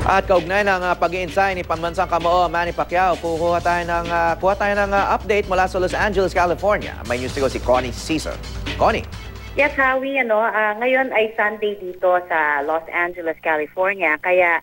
At kaugnay ng pag-iinsay ni Pambansang Kamao, Manny Pacquiao, kuha tayo ng update mula sa Los Angeles, California. May news to go si Connie Caesar. Connie. Yes, Howie, ngayon ay Sunday dito sa Los Angeles, California. Kaya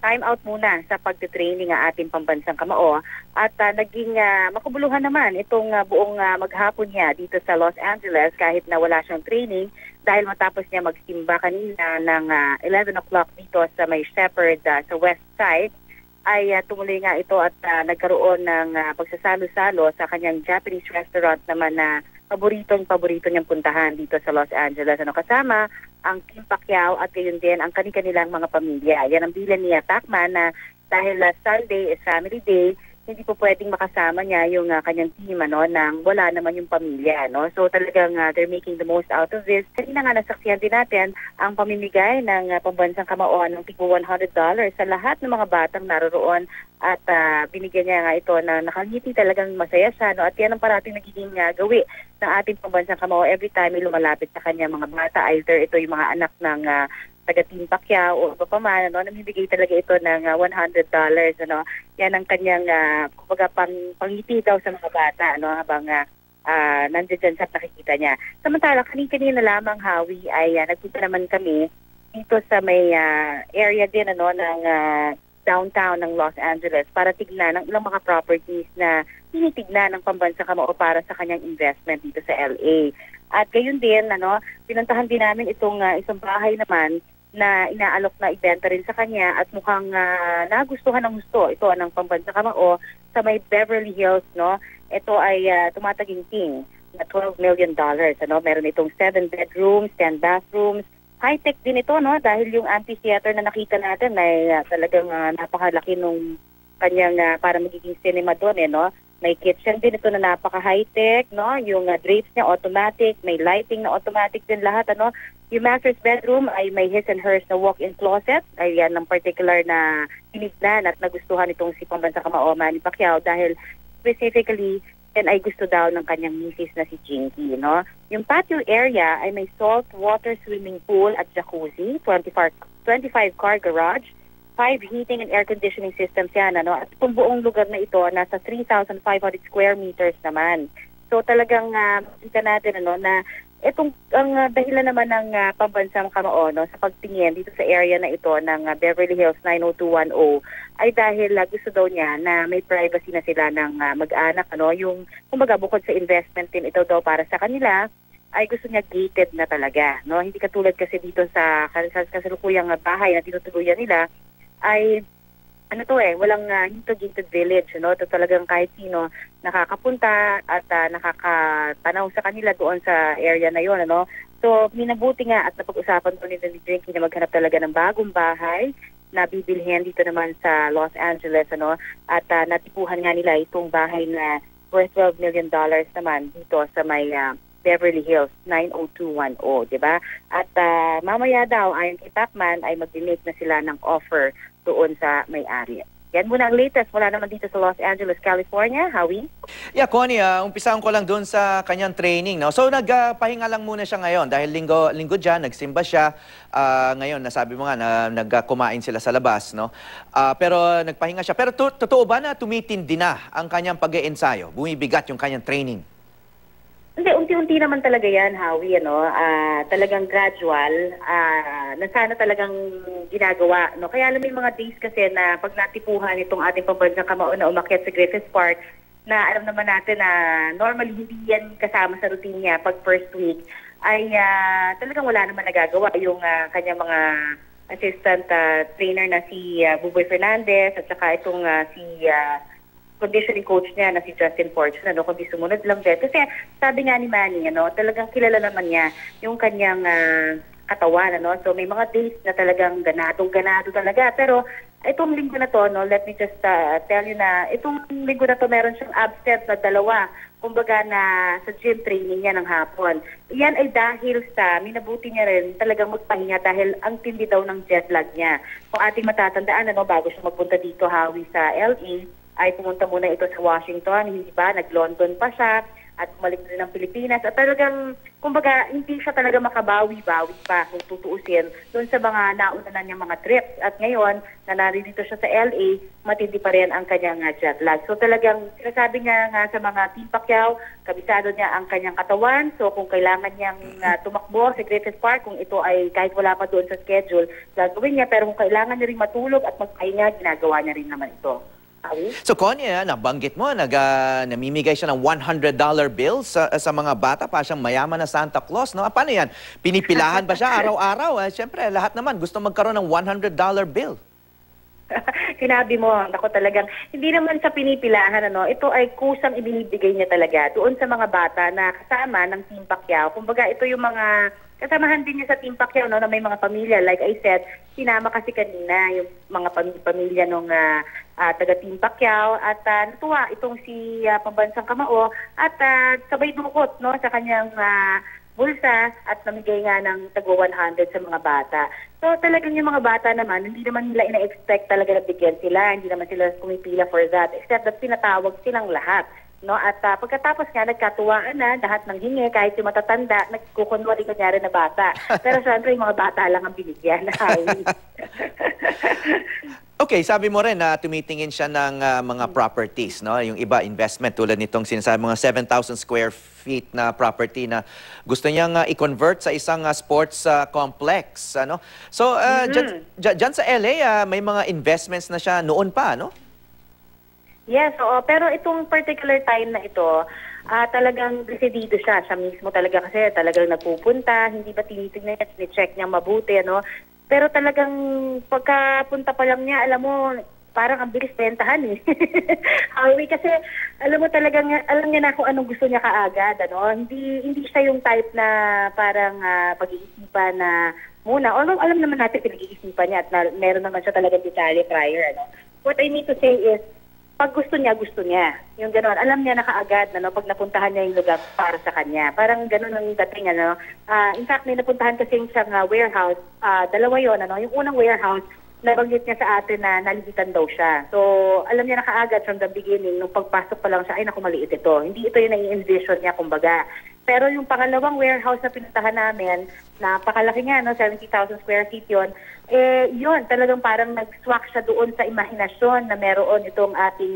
time out muna sa pagtitraining ang ating Pambansang Kamao. At naging makabuluhan naman itong buong maghapon niya dito sa Los Angeles kahit na wala siyang training dahil matapos niya magsimba kanina ng 11 o'clock dito sa may Shepherd sa West Side ay tumuloy nga ito at nagkaroon ng pagsasalo-salo sa kanyang Japanese restaurant naman na paborito niyang puntahan dito sa Los Angeles. Kasama ang Team Pacquiao at gayon din ang kanilang mga pamilya. Yan ang bilan niya Pacman na dahil Sunday is family day, hindi po pwedeng makasama niya yung kanyang team nang wala naman yung pamilya. So talagang they're making the most out of this. Kanina nga nasaksihan din natin ang pamimigay ng Pambansang Kamao ng tigpo $100 sa lahat ng mga batang naroroon at binigyan niya nga ito na nakangiti, talagang masaya siya. At yan ang parating nagiging gawi ng ating Pambansang Kamao every time may lumalapit sa kanya mga bata. Either ito yung mga anak ng taga-Team Pacquiao o iba pa man, namibigay talaga ito ng $100. Yan ang kanyang pangiti daw sa mga bata habang nandiyan dyan sa nakikita niya. Samantala, kanina lamang, Howie, ay nagpunta naman kami dito sa may area din ng downtown ng Los Angeles para tignan ng ilang mga properties na tinitignan ng Pambansang Kamao para sa kanyang investment dito sa LA. At gayon din, pinuntahan din namin itong isang bahay naman na inaalok na ibenta rin sa kanya at mukhang nagustuhan ng gusto ito ng Pambansang Kamao sa may Beverly Hills. Ito ay tumataginting na $12 million. Meron itong 7 bedrooms, 10 bathrooms. High-tech din ito dahil yung amphitheater na nakita natin ay talagang napakalaki nung kanyang para magiging cinema doon. May kitchen din ito na napaka-high-tech, yung drapes niya automatic, may lighting na automatic din lahat, Yung master's bedroom ay may his and hers na walk-in closet. Ay yan ng particular na tinignan at nagustuhan itong si Pambansang Kamao, Manny Pacquiao dahil specifically yan ay gusto daw ng kanyang misis na si Jinky, Yung patio area ay may salt water swimming pool at jacuzzi, 25 car garage, 5 heating and air conditioning systems yan, At kung buong lugar na ito, nasa 3,500 square meters naman. So talagang kita natin, na itong ang dahilan naman ng Pambansang Kamao sa pagtingin dito sa area na ito ng Beverly Hills 90210 ay dahil gusto daw niya na may privacy na sila ng mag-anak, Yung kumbaga bukod sa investment din ito daw para sa kanila, ay gusto niya gated na talaga, Hindi katulad kasi dito sa kasalukuyang bahay na tinutuluyan nila ay walang gated village, Ito talagang kahit sino nakakapunta at nakakatanaw sa kanila doon sa area na yon, So, minabuti nga at napag-usapan ko nila ni Jinky na maghanap talaga ng bagong bahay na bibilhin dito naman sa Los Angeles, At natipuhan nga nila itong bahay na worth $12 million naman dito sa may Beverly Hills 90210, di ba? At mamaya daw, ayon kay Pacman, ay mag-make na sila ng offer doon sa may-ari. Yan muna ang latest. Wala naman dito sa Los Angeles, California. Howie? Yeah, Connie, umpisahan ko lang doon sa kanyang training. So, nagpahinga lang muna siya ngayon dahil linggo dyan, nagsimba siya. Ngayon, nasabi mo nga na nagkumain sila sa labas, pero nagpahinga siya. Pero totoo ba na tumitindi na ang kanyang pag-iensayo? Bumibigat yung kanyang training? Hindi, unti-unti naman talaga yan, Howie, talagang gradual, na sana talagang ginagawa, Kaya alam mo yung mga days kasi na pag natipuhan itong ating Pambansang Kamao na umakyat sa Griffith Park, na alam naman natin na normally hindi yan kasama sa routine niya pag first week, ay talagang wala naman nagagawa. Yung kanyang mga assistant trainer na si Buboy Fernandez at saka itong si conditioning coach niya na si Justin Fortune, kundi sumunod lang din. Kasi sabi nga ni Manny, talagang kilala naman niya yung kanyang katawan, So may mga days na talagang ganado talaga. Pero itong linggo na to, let me just tell you na itong linggo na to meron siyang absent na 2. Kumbaga na sa gym training niya ng hapon. Yan ay dahil sa minabuti niya rin talagang magpahinga dahil ang tindi daw ng jet lag niya. Kung ating matatandaan, bago siya magpunta dito, Howie, sa LA, ay pumunta muna ito sa Washington, hindi ba? Nag-London pa siya. at bumalik rin ng Pilipinas. At talagang, kumbaga, hindi siya talaga makabawi-bawi pa kung tutuusin doon sa mga nauna na niyang mga trips. At ngayon, na naririto siya sa LA, matindi pa rin ang kanyang jet lag. So talagang sinasabi niya nga sa mga Team Pacquiao, kabisado niya ang kanyang katawan. So kung kailangan niyang tumakbo sa Griffith Park, kung ito ay kahit wala pa doon sa schedule, gagawin niya. Pero kung kailangan niya rin matulog at magpahinga, ginagawa niya rin naman ito. So Connie, nabanggit mo, namimigay siya ng $100 bills sa mga bata, pa siyang mayaman na Santa Claus. No? Paano yan? Pinipilahan ba siya araw-araw? Siyempre, lahat naman gusto magkaroon ng $100 bill. Sinabi mo, ako talagang, hindi naman sa pinipilahan, ito ay kusang ibinibigay niya talaga doon sa mga bata na kasama ng Team Pacquiao. Kumbaga, ito yung mga kasamahan din niya sa Team Pacquiao, na may mga pamilya. Like I said, sinama kasi kanina yung mga pamilya ng taga Team Pacquiao at natuwa itong si Pambansang Kamao at sabay dukot sa kanyang bulsa at namigay nga ng tagwa 100 sa mga bata. So talagang yung mga bata naman, hindi naman nila ina-expect talaga na bigyan sila, hindi naman sila kumipila for that, except that pinatawag silang lahat. No, at pagkatapos nga nagkatuwaan na lahat ng hingi, kahit yung matatanda, nagkukunwari kunyari na bata. Pero syempre yung mga bata lang ang binigyan. Okay, sabi mo rin na tumitingin siya ng mga properties, no? Yung iba investment tulad nitong sinasabi mga 7,000 square feet na property na gusto niyang i-convert sa isang sports complex, ano? So, dyan sa LA, may mga investments na siya noon pa, no? Yes, oo. Pero itong particular time na ito, talagang decidido siya. Siya mismo talaga kasi talagang nagpupunta, hindi ba tinitignan niya, tinicheck niya mabuti, ano? Pero talagang pagkapunta pa lang niya, alam mo, parang ang bilis bentahan eh. Kasi alam mo talagang, alam niya na kung anong gusto niya kaagad, ano? Hindi siya yung type na parang pag-iisipan na muna. Although alam naman natin pinag-iisipan niya at meron naman siya talagang detalye prior, ano? What I mean to say is, pag gusto niya. Yung gano'n. Alam niya na kaagad na pag napuntahan niya yung lugar para sa kanya. Parang gano'n ang dating. In fact, may napuntahan kasi siyang warehouse. Dalawa yun. Yung unang warehouse, nabanggit niya sa atin na naligitan daw siya. So, alam niya na kaagad from the beginning, nung pagpasok pa lang siya, ay naku, maliit ito. Hindi ito yung nai-envision niya, kumbaga. Pero yung pangalawang warehouse na pinuntahan namin, napakalaki nga, 70,000 square feet yun, yun, talagang parang nag-swak siya doon sa imahinasyon na meron itong ating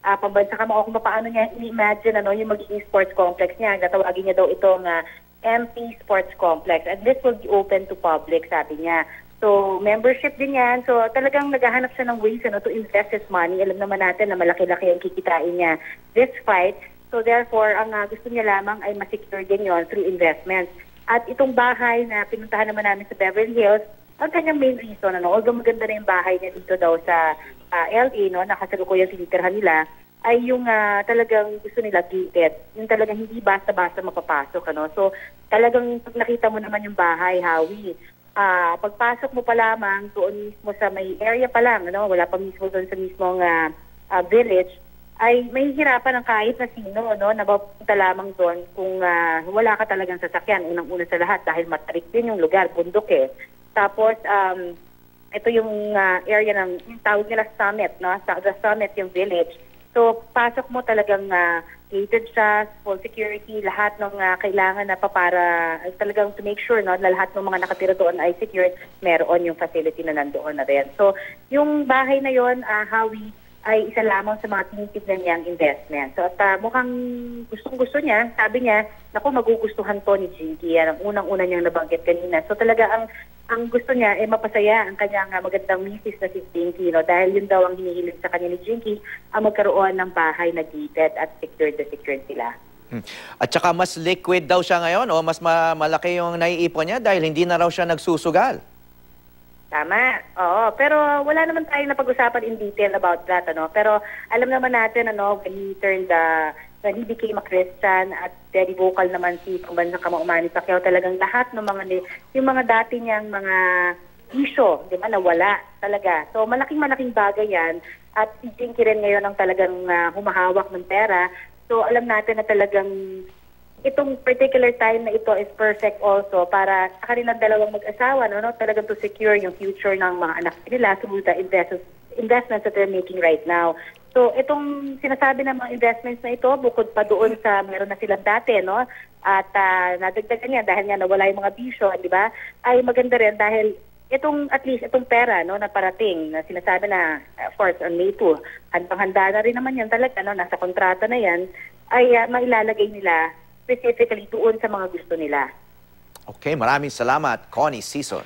Pambansang Kamao, kung paano niya i-imagine yung magiging sports complex niya. Natawagin niya daw itong MP Sports Complex. And this will be open to public, sabi niya. So, membership din yan. So, talagang naghahanap siya ng ways to invest his money. Alam naman natin na malaki-laki ang kikitain niya this fight. So, therefore, ang gusto niya lamang ay ma-secure din yon through investments. At itong bahay na pinuntahan naman namin sa Beverly Hills, ang kanyang main reason, although maganda na yung bahay niya dito daw sa LA, nakasalukuyang tinitirhan nila, ay yung talagang gusto nila gated. Yung talagang hindi basta-basta mapapasok. So, talagang pag nakita mo naman yung bahay, Howie, pagpasok mo pa lamang doon mismo sa may area pa lang, wala pa mismo doon sa mismong village, ay may hirapan ng kahit na sino, na mapunta lamang doon kung wala ka talagang sasakyan. Unang-una sa lahat dahil matrik din yung lugar, bundok eh. Tapos, ito yung area ng, yung tawag nila Summit, the Summit yung village. So, pasok mo talagang gated siya, full security, lahat ng kailangan na para talagang to make sure na lahat ng mga nakatira doon ay secured, meron yung facility na nandoon na rin. So, yung bahay na yon, Howie, ay isa lamang sa mga tinitignan niyang investment. So, at mukhang gustong-gusto niya, sabi niya, naku, magugustuhan to ni Jinky. Yan ang unang-una niyang nabanggit kanina. So, talaga ang gusto niya ay mapasaya ang kanyang magandang misis na si Jinky, dahil yun daw ang hinihilig sa kanya ni Jinky, ang magkaroon ng bahay na gated at secured sila. At saka mas liquid daw siya ngayon, o mas malaki yung naiipon niya dahil hindi na raw siya nagsusugal. Tama. Oo. Pero wala naman tayong napag-usapan in detail about that. Pero alam naman natin, when he became a Christian at very vocal naman si Pambansang Kamao Manny Pacquiao, talagang lahat ng yung mga dati niyang mga issue, di ba, nawala talaga. So malaking bagay yan. At si Jinky rin ngayon ang talagang humahawak ng pera. So alam natin na talagang itong particular time na ito is perfect also para sa kanilang dalawang mag-asawa, talagang to secure yung future ng mga anak nila through the investments that they're making right now. So, itong sinasabi ng mga investments na ito, bukod pa doon sa meron na silang dati, no? At nadagdagan niya dahil nga nawala yung mga bisyo, di ba? Ay maganda rin dahil itong, at least itong pera, no, na parating, na sinasabi na, of course, on May 2, handang-handa na rin naman yan talaga, no, nasa kontrata na yan, ay mailalagay nila specifically doon sa mga gusto nila. Okay, maraming salamat, Connie Sison.